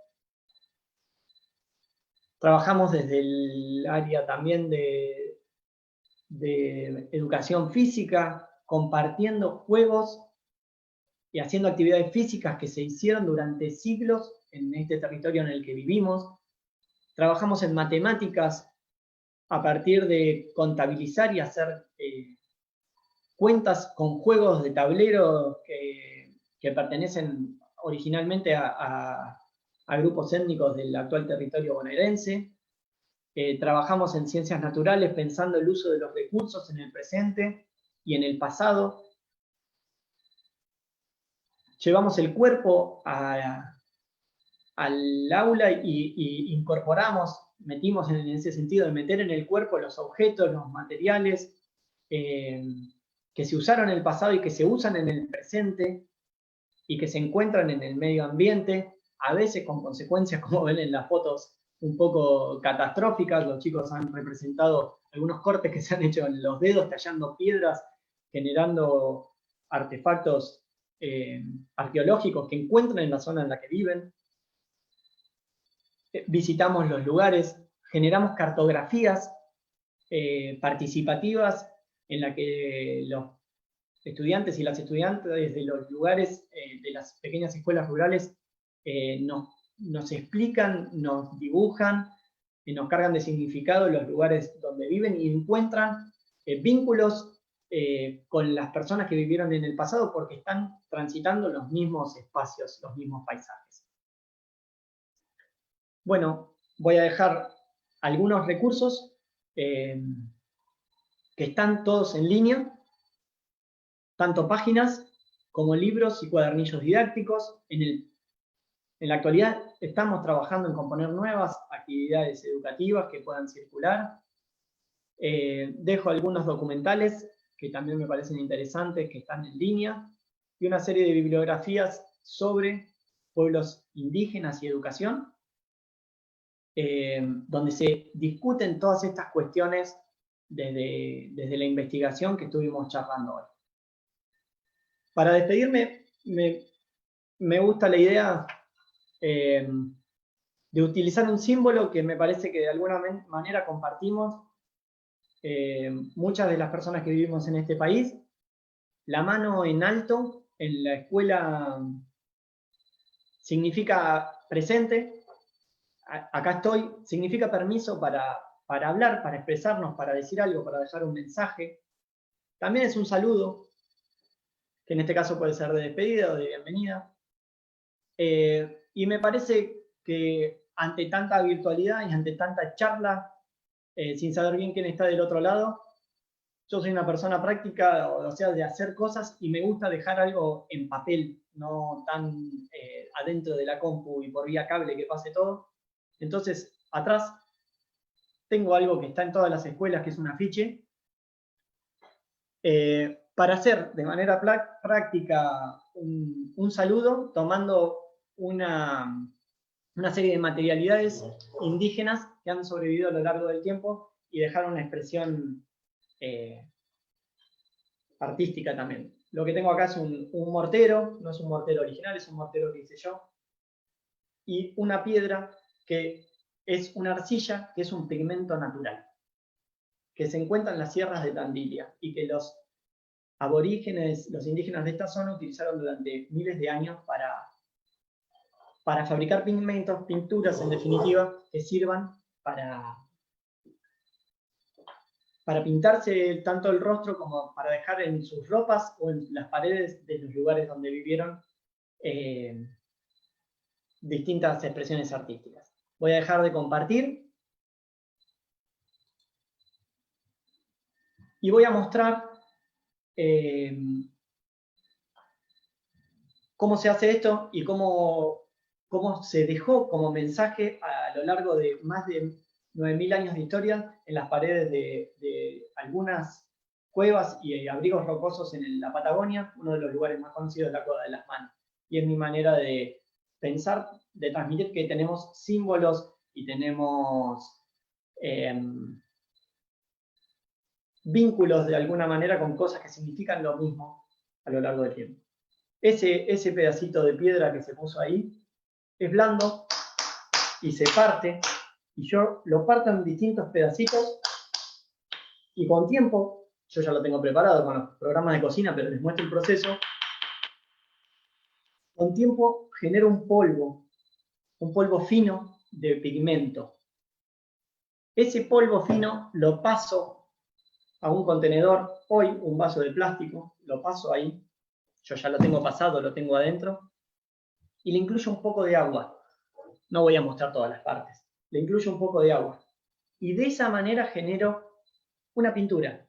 [SPEAKER 2] Trabajamos desde el área también de educación física, compartiendo juegos y haciendo actividades físicas que se hicieron durante siglos en este territorio en el que vivimos. Trabajamos en matemáticas a partir de contabilizar y hacer cuentas con juegos de tablero que pertenecen originalmente a grupos étnicos del actual territorio bonaerense. Trabajamos en ciencias naturales pensando el uso de los recursos en el presente y en el pasado. Llevamos el cuerpo al aula y incorporamos, metimos en ese sentido de meter en el cuerpo los objetos, los materiales que se usaron en el pasado y que se usan en el presente y que se encuentran en el medio ambiente, a veces con consecuencias, como ven en las fotos, un poco catastróficas. Los chicos han representado algunos cortes que se han hecho en los dedos, tallando piedras, generando artefactos arqueológicos que encuentran en la zona en la que viven. Visitamos los lugares, generamos cartografías participativas en la que los estudiantes y las estudiantes de los lugares, de las pequeñas escuelas rurales, nos explican, nos dibujan, nos cargan de significado los lugares donde viven y encuentran vínculos con las personas que vivieron en el pasado, porque están transitando los mismos espacios, los mismos paisajes. Bueno, voy a dejar algunos recursos que están todos en línea, tanto páginas como libros y cuadernillos didácticos. En la actualidad estamos trabajando en componer nuevas actividades educativas que puedan circular. Dejo algunos documentales que también me parecen interesantes, que están en línea, y una serie de bibliografías sobre pueblos indígenas y educación, donde se discuten todas estas cuestiones desde la investigación que estuvimos charlando hoy. Para despedirme, me gusta la idea de utilizar un símbolo que me parece que de alguna manera compartimos muchas de las personas que vivimos en este país. La mano en alto en la escuela significa presente. Acá estoy, significa permiso para hablar, para expresarnos, para decir algo, para dejar un mensaje. También es un saludo, que en este caso puede ser de despedida o de bienvenida. Y me parece que ante tanta virtualidad y ante tanta charla, sin saber bien quién está del otro lado, yo soy una persona práctica, o sea, de hacer cosas, y me gusta dejar algo en papel, no tan adentro de la compu y por vía cable que pase todo. Entonces, atrás tengo algo que está en todas las escuelas, que es un afiche, para hacer de manera práctica un saludo, tomando una serie de materialidades indígenas que han sobrevivido a lo largo del tiempo y dejaron una expresión artística también. Lo que tengo acá es un mortero, no es un mortero original, es un mortero que hice yo, y una piedra que es una arcilla, que es un pigmento natural, que se encuentra en las sierras de Tandilia y que los aborígenes, los indígenas de esta zona utilizaron durante miles de años para fabricar pigmentos, pinturas en definitiva, que sirvan para pintarse tanto el rostro como para dejar en sus ropas o en las paredes de los lugares donde vivieron distintas expresiones artísticas. Voy a dejar de compartir y voy a mostrar cómo se hace esto y cómo se dejó como mensaje a lo largo de más de 9.000 años de historia en las paredes de algunas cuevas y abrigos rocosos en la Patagonia, uno de los lugares más conocidos de la Cueva de las Manos. Y es mi manera de pensar, de transmitir que tenemos símbolos y tenemos vínculos de alguna manera con cosas que significan lo mismo a lo largo del tiempo. Ese pedacito de piedra que se puso ahí es blando y se parte, y yo lo parto en distintos pedacitos y con tiempo, yo ya lo tengo preparado con los programas de cocina, pero les muestro el proceso, con tiempo genero un polvo fino de pigmento. Ese polvo fino lo paso a un contenedor, hoy un vaso de plástico, lo paso ahí, yo ya lo tengo pasado, lo tengo adentro, y le incluyo un poco de agua. No voy a mostrar todas las partes. Le incluyo un poco de agua. Y de esa manera genero una pintura.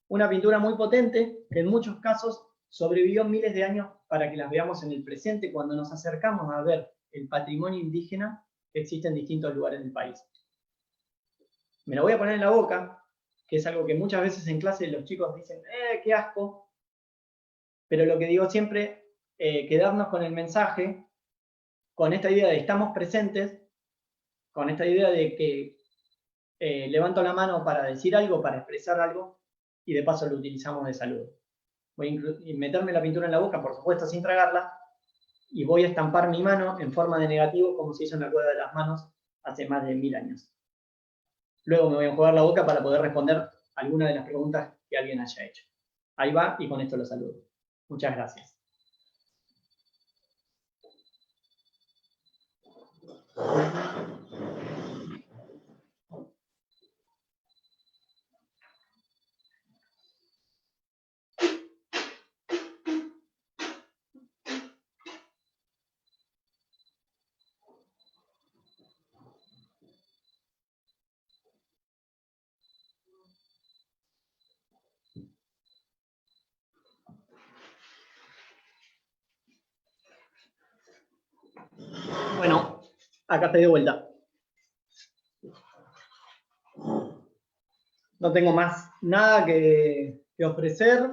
[SPEAKER 2] Una pintura muy potente que en muchos casos sobrevivió miles de años para que las veamos en el presente cuando nos acercamos a ver el patrimonio indígena que existe en distintos lugares del país. Me lo voy a poner en la boca, que es algo que muchas veces en clase los chicos dicen, qué asco. Pero lo que digo siempre, quedarnos con el mensaje, con esta idea de estamos presentes, con esta idea de que levanto la mano para decir algo, para expresar algo, y de paso lo utilizamos de saludo. Voy a meterme la pintura en la boca, por supuesto sin tragarla, y voy a estampar mi mano en forma de negativo, como se hizo en la Cueva de las Manos hace más de 1000 años. Luego me voy a enjuagar la boca para poder responder alguna de las preguntas que alguien haya hecho. Ahí va, y con esto lo saludo. Muchas gracias. Bueno, acá estoy de vuelta. No tengo más nada que ofrecer.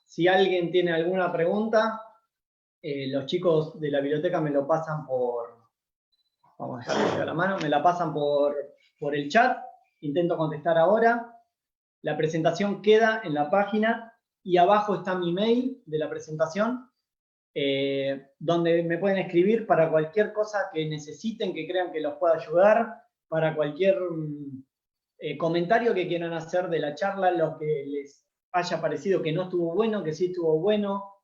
[SPEAKER 2] Si alguien tiene alguna pregunta, los chicos de la biblioteca me lo pasan vamos a dejar que llegue a la mano, me la pasan por el chat, intento contestar ahora. La presentación queda en la página y abajo está mi mail de la presentación, donde me pueden escribir para cualquier cosa que necesiten, que crean que los pueda ayudar, para cualquier comentario que quieran hacer de la charla, lo que les haya parecido que no estuvo bueno, que sí estuvo bueno,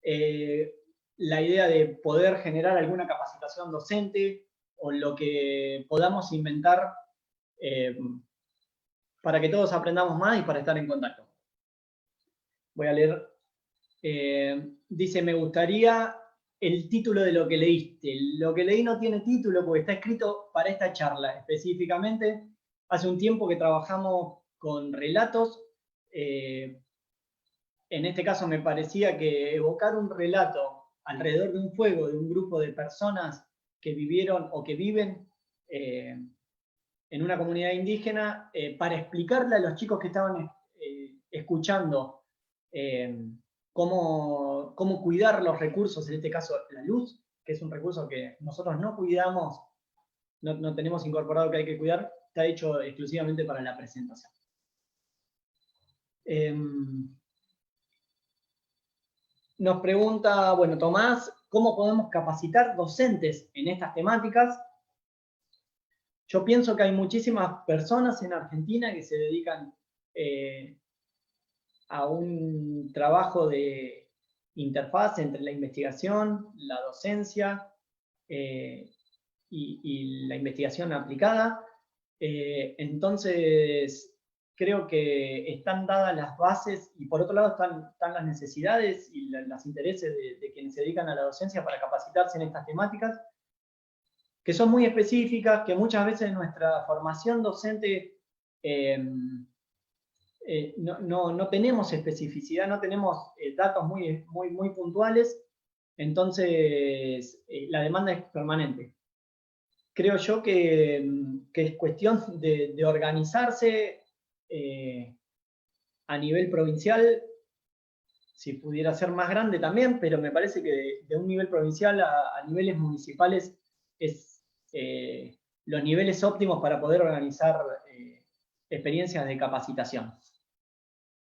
[SPEAKER 2] la idea de poder generar alguna capacitación docente o lo que podamos inventar para que todos aprendamos más y para estar en contacto. Voy a leer. Dice, me gustaría el título de lo que leíste. Lo que leí no tiene título porque está escrito para esta charla específicamente. Hace un tiempo que trabajamos con relatos. En este caso me parecía que evocar un relato alrededor de un fuego de un grupo de personas que vivieron o que viven en una comunidad indígena, para explicarle a los chicos que estaban escuchando cómo cuidar los recursos, en este caso la luz, que es un recurso que nosotros no cuidamos, no tenemos incorporado que hay que cuidar, está hecho exclusivamente para la presentación. Nos pregunta, bueno, Tomás, ¿cómo podemos capacitar docentes en estas temáticas? Yo pienso que hay muchísimas personas en Argentina que se dedican a un trabajo de interfaz entre la investigación, la docencia y la investigación aplicada. Entonces, creo que están dadas las bases y por otro lado están las necesidades y los intereses de quienes se dedican a la docencia para capacitarse en estas temáticas, que son muy específicas, que muchas veces en nuestra formación docente no tenemos especificidad, no tenemos datos muy puntuales, entonces la demanda es permanente. Creo yo que es cuestión de organizarse a nivel provincial, si pudiera ser más grande también, pero me parece que de un nivel provincial a niveles municipales es los niveles óptimos para poder organizar experiencias de capacitación.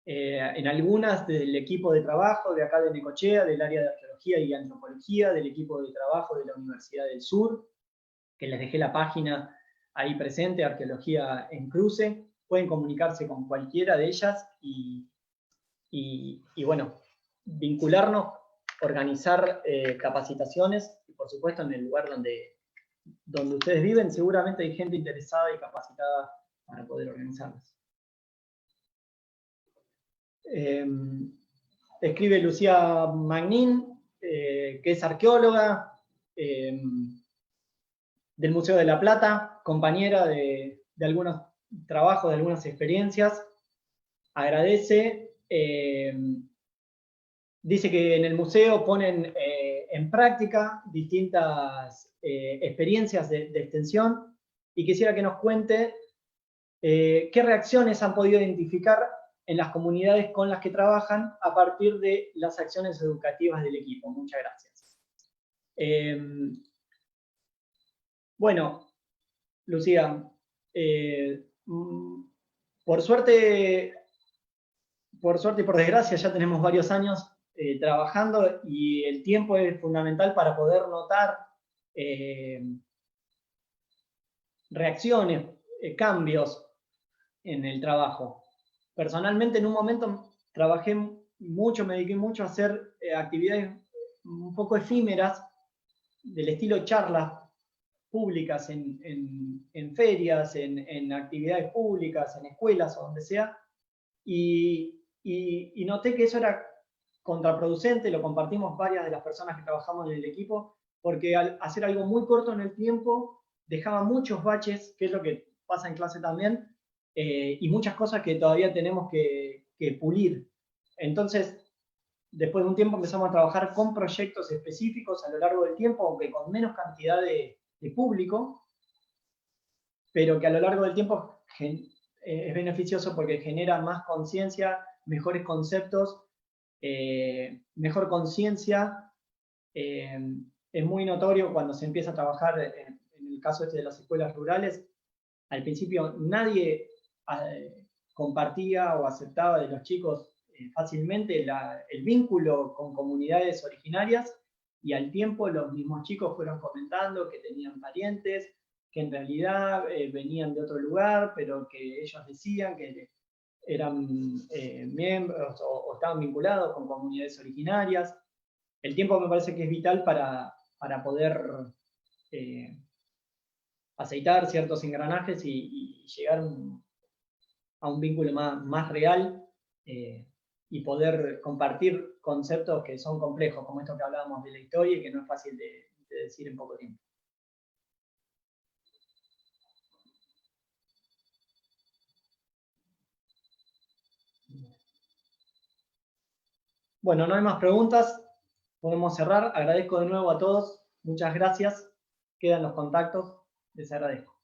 [SPEAKER 2] En algunas del equipo de trabajo de acá de Necochea, del área de arqueología y antropología, del equipo de trabajo de la Universidad del Sur, que les dejé la página ahí presente, Arqueología en Cruce, pueden comunicarse con cualquiera de ellas y bueno, vincularnos, organizar capacitaciones, y por supuesto en el lugar donde ustedes viven, seguramente hay gente interesada y capacitada para poder organizarlas. Escribe Lucía Magnín, que es arqueóloga del Museo de la Plata, compañera de algunos trabajos, de algunas experiencias. Agradece, dice que en el museo ponen en práctica distintas experiencias de extensión y quisiera que nos cuente qué reacciones han podido identificar en las comunidades con las que trabajan a partir de las acciones educativas del equipo. Muchas gracias. Bueno, Lucía, por suerte y por desgracia ya tenemos varios años trabajando y el tiempo es fundamental para poder notar reacciones, cambios en el trabajo. Personalmente en un momento trabajé mucho, me dediqué mucho a hacer actividades un poco efímeras del estilo charlas públicas en ferias, en actividades públicas, en escuelas o donde sea, y noté que eso era contraproducente, lo compartimos varias de las personas que trabajamos en el equipo, porque al hacer algo muy corto en el tiempo, dejaba muchos baches, que es lo que pasa en clase también, y muchas cosas que todavía tenemos que pulir. Entonces, después de un tiempo empezamos a trabajar con proyectos específicos a lo largo del tiempo, aunque con menos cantidad de público, pero que a lo largo del tiempo es beneficioso porque genera más conciencia, mejores conceptos, mejor conciencia. Es muy notorio cuando se empieza a trabajar, en el caso este de las escuelas rurales, al principio nadie compartía o aceptaba de los chicos fácilmente el vínculo con comunidades originarias, y al tiempo los mismos chicos fueron comentando que tenían parientes, que en realidad venían de otro lugar, pero que ellos decían que eran miembros o estaban vinculados con comunidades originarias. El tiempo me parece que es vital para poder aceitar ciertos engranajes y llegar a un vínculo más real y poder compartir conceptos que son complejos, como esto que hablábamos de la historia y que no es fácil de decir en poco tiempo. Bueno, no hay más preguntas, podemos cerrar. Agradezco de nuevo a todos, muchas gracias, quedan los contactos, les agradezco.